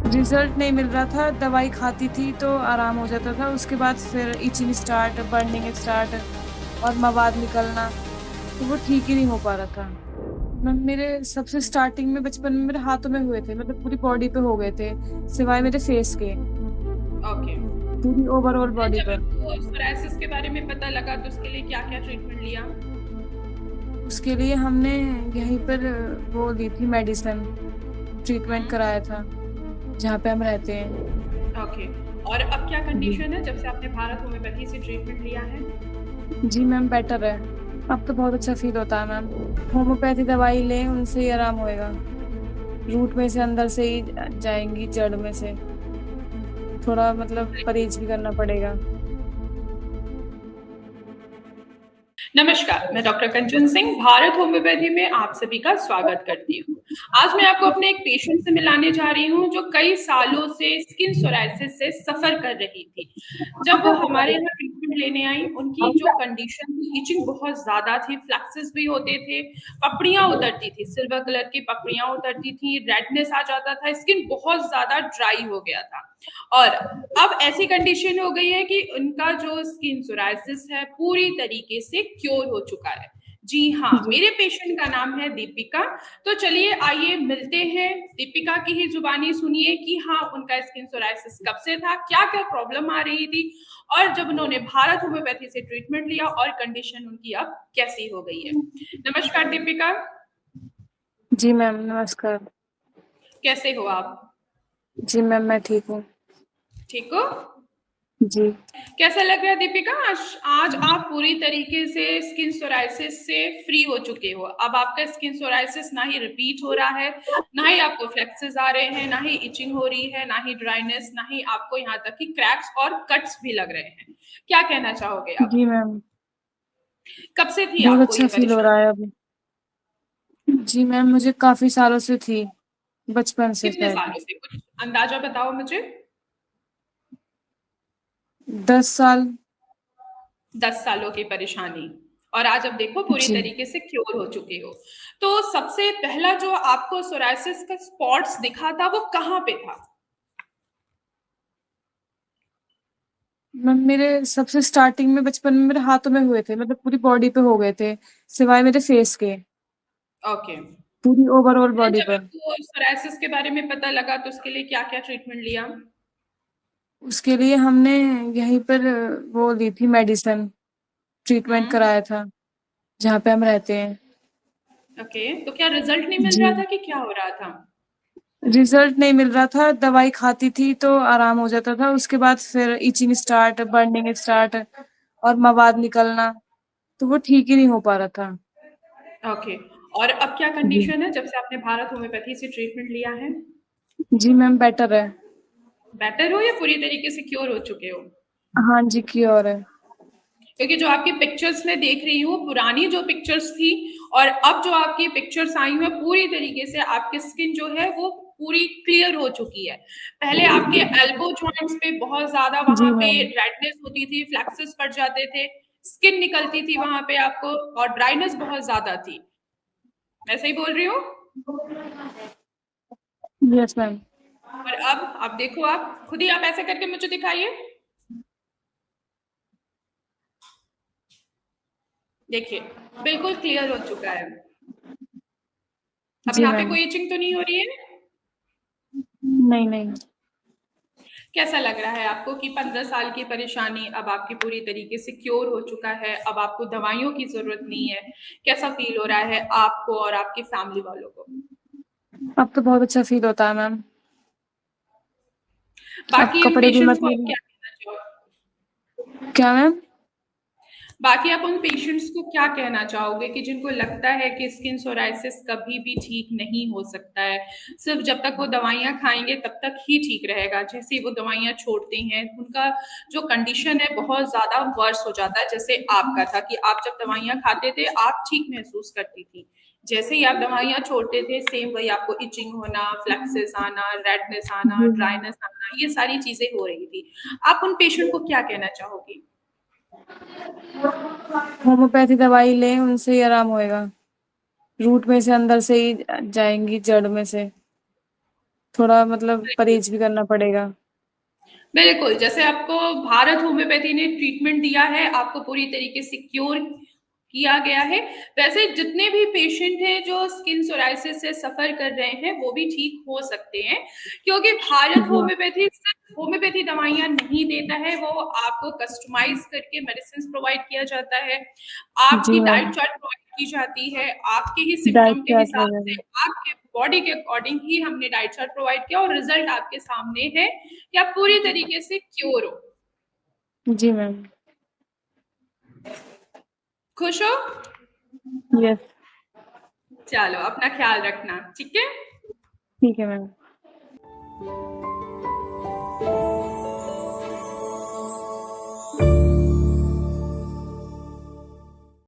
Result नहीं मिल रहा था, दवाई खाती थी तो आराम हो जाता था, उसके बाद फिर इचिंग स्टार्ट, बर्निंग स्टार्ट और मवाद निकलना, तो वो ठीक ही नहीं हो पा रहा था। मेरे सबसे स्टार्टिंग में बचपन में मेरे हाथों में हुए थे, मतलब पूरी बॉडी पे हो गए थे, सिवाय मेरे फेस के, ओके। पूरी ओवरऑल फिर बॉडी जब पर। आपको सोरायसिस के बारे में पता लगा तो उसके लिए क्या-क्या ट्रीटमेंट लिया? उसके लिए हमने यहीं पर वो ली थी मेडिसिन, ट्रीटमेंट हुँ, कराया था, जहाँ पे हम रहते हैं। ओके। और अब क्या जी। कंडीशन है जब से आपने भारत होम्योपैथी से ट्रीटमेंट लिया है? जी मैम, बेटर है। अब तो बहुत अच्छा फ़ील होता है मैम। होम्योपैथी दवाई लें, उनसे ही आराम होएगा। रूट में से अंदर से ही जाएँगी, जड़ में से। थोड़ा मतलब परहेज़ भी करना पड़ेगा। नमस्कार, मैं डॉक्टर कंचन सिंह भारत होम्योपैथी में आप सभी का स्वागत करती हूँ। आज मैं आपको अपने एक पेशेंट से मिलाने जा रही हूँ जो कई सालों से स्किन सोरायसिस से सफ़र कर रही थी। जब वो हमारे यहाँ ट्रीटमेंट लेने आई, उनकी जो कंडीशन थी, इचिंग बहुत ज़्यादा थी, फ्लैक्सेस भी होते थे, पपड़ियाँ उतरती थी, सिल्वर कलर की पपड़ियाँ उतरती थी, रेडनेस आ जाता था, स्किन बहुत ज़्यादा ड्राई हो गया था। और अब ऐसी कंडीशन हो गई है कि उनका जो स्किन सोरायसिस है पूरी तरीके से क्योर हो चुका है। जी हाँ, जी। मेरे पेशेंट का नाम है दीपिका। तो चलिए आइए मिलते हैं, दीपिका की ही जुबानी सुनिए कि हाँ, उनका स्किन सोरायसिस कब से था, क्या-क्या प्रॉब्लम आ रही थी और जब उन्होंने भारत होम्योपैथी से ट्रीटमेंट लिया और कंडीशन उनकी अब कैसी हो गई है। नमस्कार दीपिका, जी मैम, नमस्कार। कैसे हो आप? जी मैम, मैं ठीक हूँ। ठीक हो? जी। कैसा लग रहा है दीपिका? आज आज आप पूरी तरीके से स्किन सोरायसिस से फ्री हो चुके हो। अब आपका स्किन सोरायसिस ना ही रिपीट हो रहा है, ना ही आपको फ्लेक्सेस आ रहे हैं, ना ही इचिंग हो रही है, ना ही ड्राइनेस, ना ही आपको यहाँ तक कि क्रैक्स और कट्स भी लग रहे हैं। क्या कहना चाहोगे आप? जी मैम, कब से थी बहुत आपको ये अच्छा फ़ील हो रहा परेशानी? है अब। जी मैम, मुझे काफ़ी सालों से थी, बचपन से कितने शायद। सालों से? कुछ अंदाज़ा बताओ मुझे। 10 साल। 10 सालों की परेशानी और आज अब देखो पूरी जी। तरीके से क्योर हो चुके हो। तो सबसे पहला जो आपको सोरायसिस का स्पॉट्स दिखा था वो कहाँ पे था? मैम, मेरे सबसे स्टार्टिंग में बचपन में मेरे हाथों में हुए थे, मतलब पूरी बॉडी पे हो गए थे, सिवाय मेरे फेस के, ओके। पूरी ओवरऑल फिर बॉडी जब पर। आपको सोरायसिस के बारे में पता लगा तो उसके लिए क्या-क्या ट्रीटमेंट लिया? उसके लिए हमने यहीं पर वो ली थी मेडिसिन, ट्रीटमेंट हुँ, कराया था, जहाँ पे हम रहते हैं। ओके। तो क्या रिज़ल्ट नहीं मिल जी। रहा था कि क्या हो रहा था? रिज़ल्ट नहीं मिल रहा था, दवाई खाती थी तो आराम हो जाता था, उसके बाद फिर इचिंग स्टार्ट, बर्निंग स्टार्ट और मवाद निकलना, तो वो ठीक ही नहीं हो पा रहा था। ओके। और अब क्या जी। कंडीशन है जब से आपने भारत होम्योपैथी से ट्रीटमेंट लिया है? जी मैम, बेटर है। बेटर हो या पूरी तरीके से क्योर हो चुके हो? हाँ जी, क्योर है। क्योंकि जो आपकी पिक्चर्स मैं देख रही हूँ, पुरानी जो पिक्चर्स थी और अब जो आपकी पिक्चर्स आई हैं, पूरी तरीके से आपकी स्किन जो है वो पूरी क्लियर हो चुकी है। पहले आपके एल्बो जॉइंट्स पे बहुत ज़्यादा जी वहाँ पे मैम। रेडनेस होती थी, फ्लैक्सेस पड़ जाते थे, स्किन निकलती थी वहाँ पे आपको और ड्राइनेस बहुत ज़्यादा थी। मैं सही बोल रही हूँ? Yes ma'am. और अब देखो आप, खुद ही आप ऐसे करके मुझे दिखाइए। देखिए, बिल्कुल क्लियर हो चुका है। अब जी यहाँ पे मैम। कोई इचिंग तो नहीं हो रही है? नहीं, नहीं। कैसा लग रहा है आपको कि 15 साल की परेशानी अब आपकी पूरी तरीके से क्योर हो चुका है, अब आपको दवाइयों की ज़रूरत नहीं है? कैसा फ़ील हो रहा है आपको और आपकी फैमिली वालों को? अब तो बहुत अच्छा फ़ील होता है मैम। अब बाकी उन कपड़े भी पेशेंट्स को आप मतलब। क्या कहना चाहो क्या मैम? बाकी आप उन पेशेंट्स को क्या कहना चाहोगे कि जिनको लगता है कि स्किन सोरायसिस कभी भी ठीक नहीं हो सकता है, सिर्फ़ जब तक वो दवाइयाँ खाएँगे तब तक ही ठीक रहेगा, जैसे ही वो दवाइयाँ छोड़ते हैं, उनका जो कंडीशन है बहुत ज़्यादा वर्स हो जाता है, जैसे आपका था कि आप जब दवाइयाँ खाते थे, आप ठीक महसूस करती थी। जैसे ही आप दवाइयाँ छोड़ते थे, सेम वही आपको इचिंग होना, फ्लैक्सेस आना, रेडनेस आना, जी मैम। ड्राइनेस आना, ये सारी चीज़ें हो रही थी। आप उन पेशेंट को क्या कहना चाहोगी? होम्योपैथी दवाई लें, उनसे ही आराम होएगा। रूट में से अंदर से ही जाएँगी, जड़ में से। थोड़ा मतलब परहेज भी करना पड़ेगा। बिल्कुल, जैसे आपको भारत होम्योपैथी ने ट्रीटमेंट दिया है, आपको पूरी तरीके से क्योर किया गया है, वैसे जितने भी पेशेंट हैं जो स्किन सोराइसिस से सफ़र कर रहे हैं, वो भी ठीक हो सकते हैं, क्योंकि भारत जी, होम्योपैथी सिर्फ होम्योपैथी दवाइयाँ नहीं देता है, वो आपको कस्टमाइज़ करके मेडिसिन्स प्रोवाइड किया जाता है, जी आपकी डाइट मैम। चार्ट प्रोवाइड की जाती है, आपके ही डाइट सिम्पटम के चार्ट हिसाब से, वगैरह। आपके बॉडी के अकॉर्डिंग ही हमने डाइट चार्ट प्रोवाइड किया और रिज़ल्ट आपके सामने है कि आप पूरी तरीके से क्योर हो। जी मैम। खुश हो? यस। चलो, अपना ख्याल रखना, ठीक है? ठीक है मैम।